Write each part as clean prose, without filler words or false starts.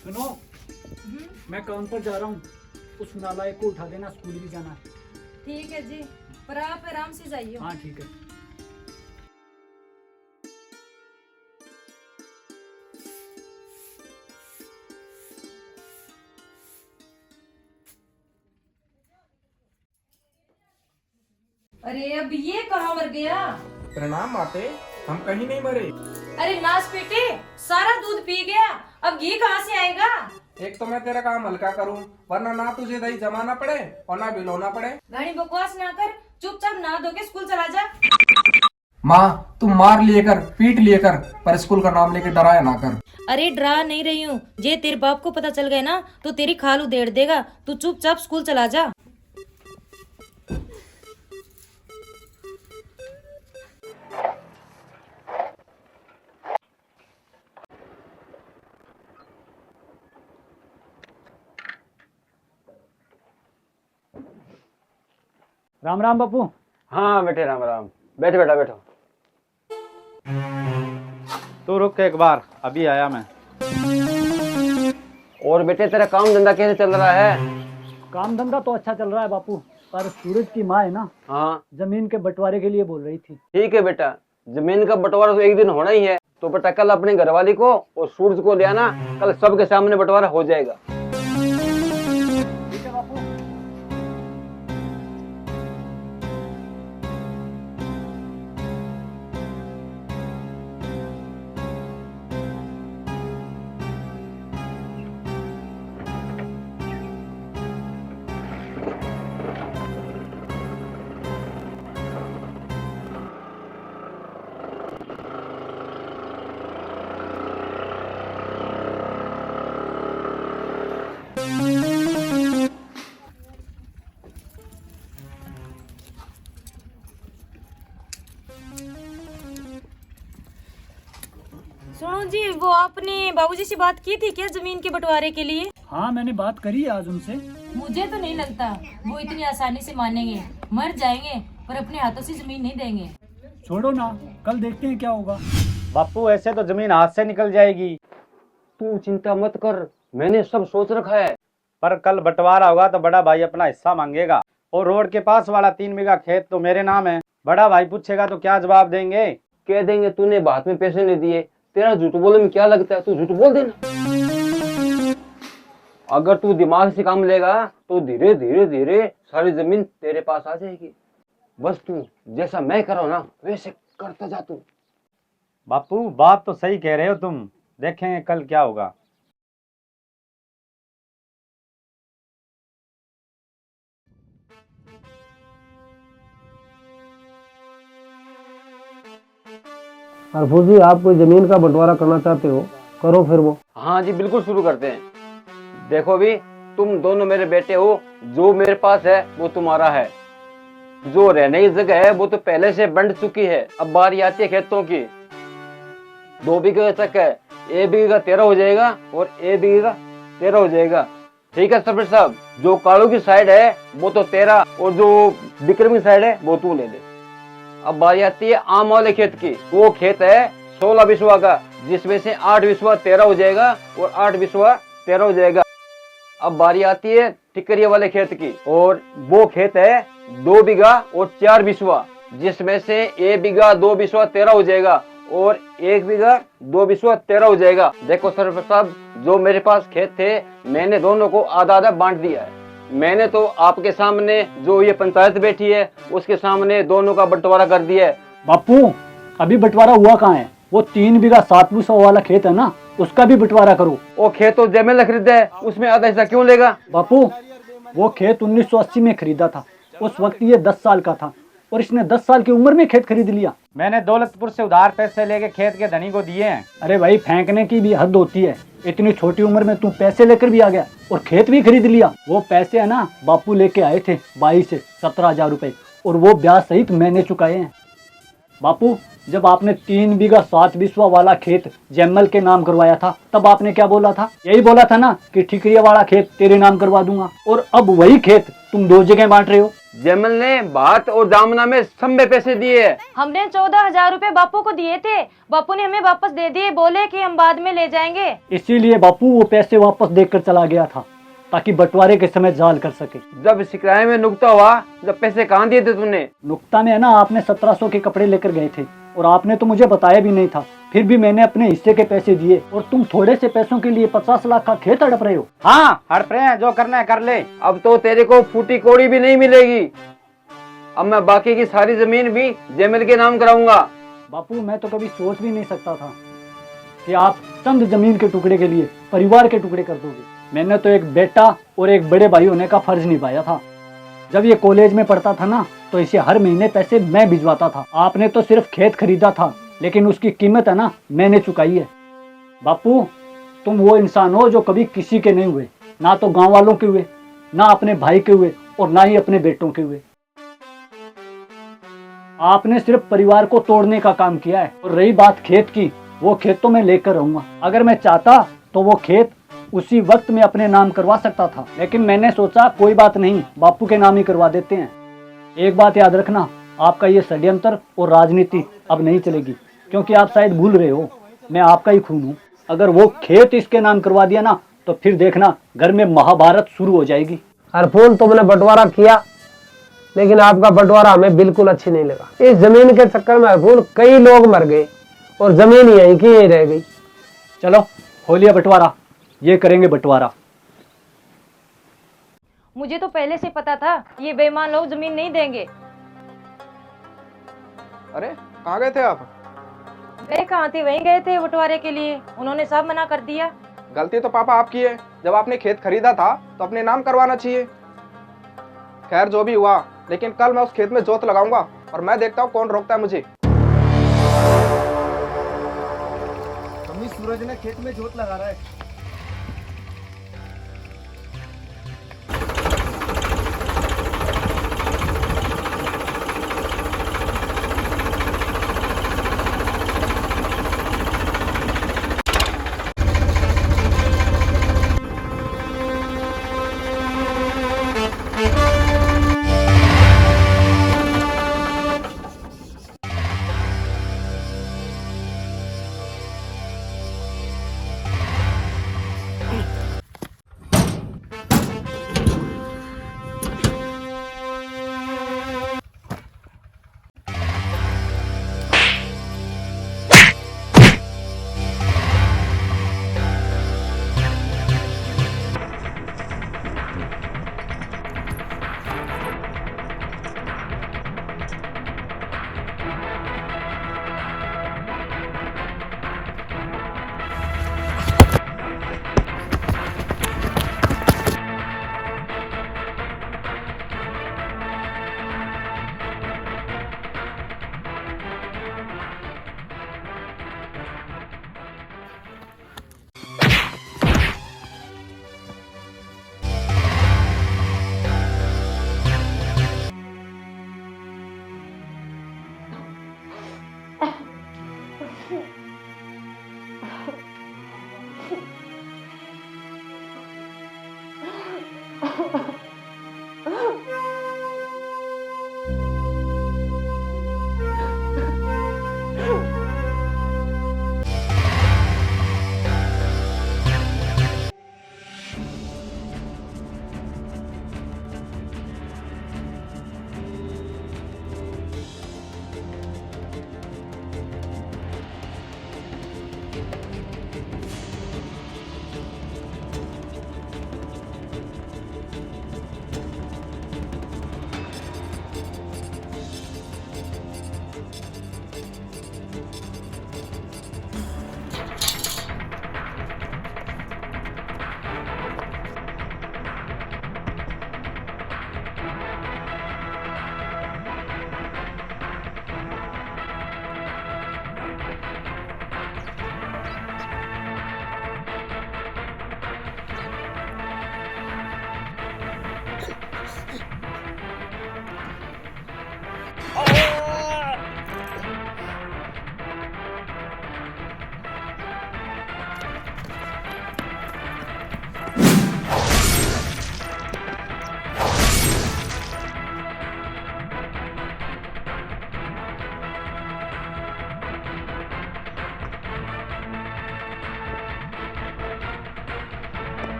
सुनो, मैं काम पर जा रहा हूँ, उस नालायक को उठा देना, स्कूल भी जाना है। ठीक है जी, पर आप आराम से जाइए। हाँ ठीक है। अरे अब ये कहाँ मर गया? प्रणाम माते, हम कहीं नहीं मरे। अरे नाश बेटे, सारा दूध पी गया, अब घी कहाँ से आएगा? एक तो मैं तेरा काम हल्का करूं, वरना ना तुझे दही जमाना पड़े और ना बिलोना पड़े। घनी बकवास ना कर, चुपचाप नहा धो के स्कूल चला जा। माँ तुम मार लिए कर, पीट लिए कर, पर स्कूल का नाम लेके डराया ना कर। अरे डरा नहीं रही हूँ, जे तेरे बाप को पता चल गया ना तो तेरी खाल उधेड़ देगा। तू चुपचाप स्कूल चला जा। राम राम बापू। हाँ बेटे, राम राम। बैठो बेटा बैठो। तू रुक एक बार, अभी आया मैं। और बेटे तेरा काम धंधा कैसे चल रहा है? काम धंधा तो अच्छा चल रहा है बापू, पर सूरज की माँ है ना, हाँ जमीन के बंटवारे के लिए बोल रही थी। ठीक है बेटा, जमीन का बंटवारा तो एक दिन होना ही है। तो बेटा कल अपने घरवाली को और सूरज को ले आना, कल सबके सामने बंटवारा हो जाएगा। ठीक है बापू। सुनो जी, वो आपने बाबूजी से बात की थी क्या जमीन के बंटवारे के लिए? हाँ मैंने बात करी है आज उनसे। मुझे तो नहीं लगता वो इतनी आसानी से मानेंगे। मर जाएंगे पर अपने हाथों से जमीन नहीं देंगे। छोड़ो ना, कल देखते हैं क्या होगा। बापू ऐसे तो जमीन हाथ से निकल जाएगी। तू चिंता मत कर, मैंने सब सोच रखा है। पर कल बंटवारा होगा तो बड़ा भाई अपना हिस्सा मांगेगा, और रोड के पास वाला 3 बीघा खेत तो मेरे नाम है। बड़ा भाई पूछेगा तो क्या जवाब देंगे? कह देंगे तूने बात में पैसे नहीं दिए। तेरा झूठ बोलने में क्या लगता है, तू झूठ बोल देना। अगर तू दिमाग से काम लेगा तो धीरे धीरे धीरे सारी जमीन तेरे पास आ जाएगी। बस तू जैसा मैं कर रहा हूं ना वैसे करता जा तू। बापू बात तो सही कह रहे हो तुम, देखेंगे कल क्या होगा। हरफू जी, आप कोई जमीन का बंटवारा करना चाहते हो, करो फिर वो। हाँ जी बिल्कुल शुरू करते हैं। देखो भी, तुम दोनों मेरे बेटे हो, जो मेरे पास है वो तुम्हारा है। जो रहने की जगह है वो तो पहले से बंट चुकी है। अब बारी आती है खेतों की। 2 बीघे तक है, 1 बीघे का 13 हो जाएगा और 1 बीघे का 13 हो जाएगा। ठीक है सरपंच साहब, जो कालू की साइड है वो तो 13 और जो विक्रम की साइड है वो तू ले ले। अब बारी आती है आम वाले खेत की। वो खेत है 16 बिस्वा का, जिसमें से 8 बिस्वा 13 हो जाएगा और 8 बिस्वा 13 हो जाएगा। अब बारी आती है टिकरिया वाले खेत की, और वो खेत है 2 बीघा और 4 बिस्वा, जिसमें से 1 बीघा 2 बिस्वा 13 हो जाएगा और 1 बीघा 2 बिस्वा 13 हो जाएगा। देखो सरपंच साहब, जो मेरे पास खेत थे मैंने दोनों को आधा आधा बांट दिया है। मैंने तो आपके सामने, जो ये पंचायत बैठी है उसके सामने दोनों का बंटवारा कर दिया है। बापू अभी बंटवारा हुआ कहाँ है? वो 3 बीघा 700 वाला खेत है ना, उसका भी बंटवारा करो। वो खेत तो जमीन खरीदा है, उसमें आधा हिस्सा क्यों लेगा? बापू वो खेत 1980 में खरीदा था, उस वक्त ये 10 साल का था, और इसने 10 साल की उम्र में खेत खरीद लिया। मैंने दौलतपुर से उधार पैसे लेके खेत के धनी को दिए हैं। अरे भाई, फेंकने की भी हद होती है। इतनी छोटी उम्र में तू पैसे लेकर भी आ गया और खेत भी खरीद लिया। वो पैसे है ना, बापू लेके आए थे 22 से 17 हजार रुपए, और वो ब्याज सहित मैंने चुकाए हैं। बापू जब आपने 3 बीघा 7 बिस्वा वाला खेत जैमल के नाम करवाया था तब आपने क्या बोला था? यही बोला था ना कि ठिकरिया वाला खेत तेरे नाम करवा दूंगा। और अब वही खेत तुम 2 जगह बांट रहे हो। जैमल ने भात और दामना में सब में पैसे दिए है। हमने 14,000 रुपए बापू को दिए थे, बापू ने हमें वापस दे दिए, बोले कि हम बाद में ले जाएंगे। इसीलिए बापू वो पैसे वापस देकर चला गया था ताकि बंटवारे के समय जाल कर सके। जब शिकायत में नुकता हुआ, जब पैसे कहाँ दिए थे तूने? नुकता में है ना, आपने 1700 के कपड़े लेकर गए थे और आपने तो मुझे बताया भी नहीं था। फिर भी मैंने अपने हिस्से के पैसे दिए और तुम थोड़े से पैसों के लिए 50 लाख का खेत हड़प रहे हो। हाँ हड़प रहे हैं, जो करना है कर ले। अब तो तेरे को फूटी कोड़ी भी नहीं मिलेगी। अब मैं बाकी की सारी जमीन भी जैमल के नाम कराऊंगा। बापू मैं तो कभी सोच भी नहीं सकता था कि आप चंद जमीन के टुकड़े के लिए परिवार के टुकड़े कर दोगे। मैंने तो एक बेटा और एक बड़े भाई होने का फर्ज निभाया था। जब ये कॉलेज में पढ़ता था ना तो इसे हर महीने पैसे मैं भिजवाता था। आपने तो सिर्फ खेत खरीदा था, लेकिन उसकी कीमत है ना मैंने चुकाई है। बापू तुम वो इंसान हो जो कभी किसी के नहीं हुए, ना तो गांव वालों के हुए, ना अपने भाई के हुए और ना ही अपने बेटों के हुए। आपने सिर्फ परिवार को तोड़ने का काम किया है। और रही बात खेत की, वो खेत तो मैं लेकर रहूंगा। अगर मैं चाहता तो वो खेत उसी वक्त में अपने नाम करवा सकता था, लेकिन मैंने सोचा कोई बात नहीं, बापू के नाम ही करवा देते हैं। एक बात याद रखना, आपका ये षड्यंत्र और राजनीति अब नहीं चलेगी, क्योंकि आप शायद भूल रहे हो मैं आपका ही खून हूँ। अगर वो खेत इसके नाम करवा दिया ना तो फिर देखना घर में महाभारत शुरू हो जाएगी। हरफूल तुमने बंटवारा किया, लेकिन आपका बंटवारा हमें बिल्कुल अच्छी नहीं लगा। इस जमीन के चक्कर में हरफूल कई लोग मर गए और जमीन यहीं की यहीं रह गई। चलो हो लिया बंटवारा, ये करेंगे बंटवारा। मुझे तो पहले से पता था ये बेईमान लोग जमीन नहीं देंगे। अरे कहाँ गए थे आप? गए कहाँ थे, वहीं गए थे बंटवारे के लिए, उन्होंने सब मना कर दिया। गलती तो पापा आपकी है, जब आपने खेत खरीदा था तो अपने नाम करवाना चाहिए। खैर जो भी हुआ, लेकिन कल मैं उस खेत में जोत लगाऊंगा और मैं देखता हूँ कौन रोकता है मुझे। मम्मी सूरज ने खेत में जोत लगा रहा है।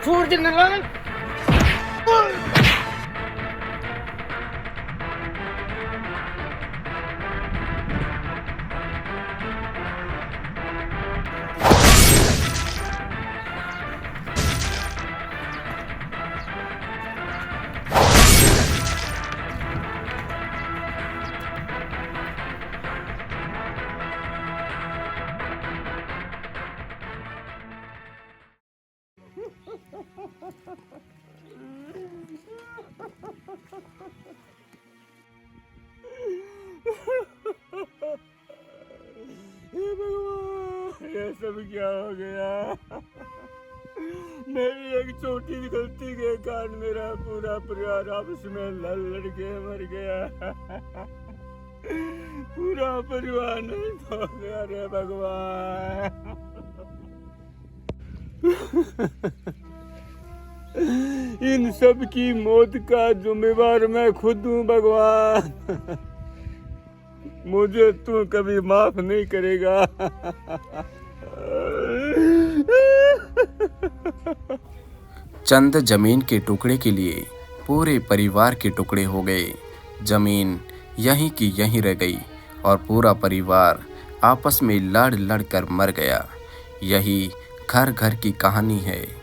छोड़ दे नालायक। हे भगवान, ये सब क्या हो गया? मेरी एक छोटी सी गलती के कारण मेरा पूरा परिवार आपस में लड़ के मर गया। पूरा परिवार नहीं हो गया रे भगवान। इन सब की मौत का जिम्मेवार मैं खुद हूँ भगवान। मुझे तू कभी माफ नहीं करेगा। चंद जमीन के टुकड़े के लिए पूरे परिवार के टुकड़े हो गए। जमीन यहीं की यहीं रह गई और पूरा परिवार आपस में लड़ लड़ कर मर गया। यही घर घर की कहानी है।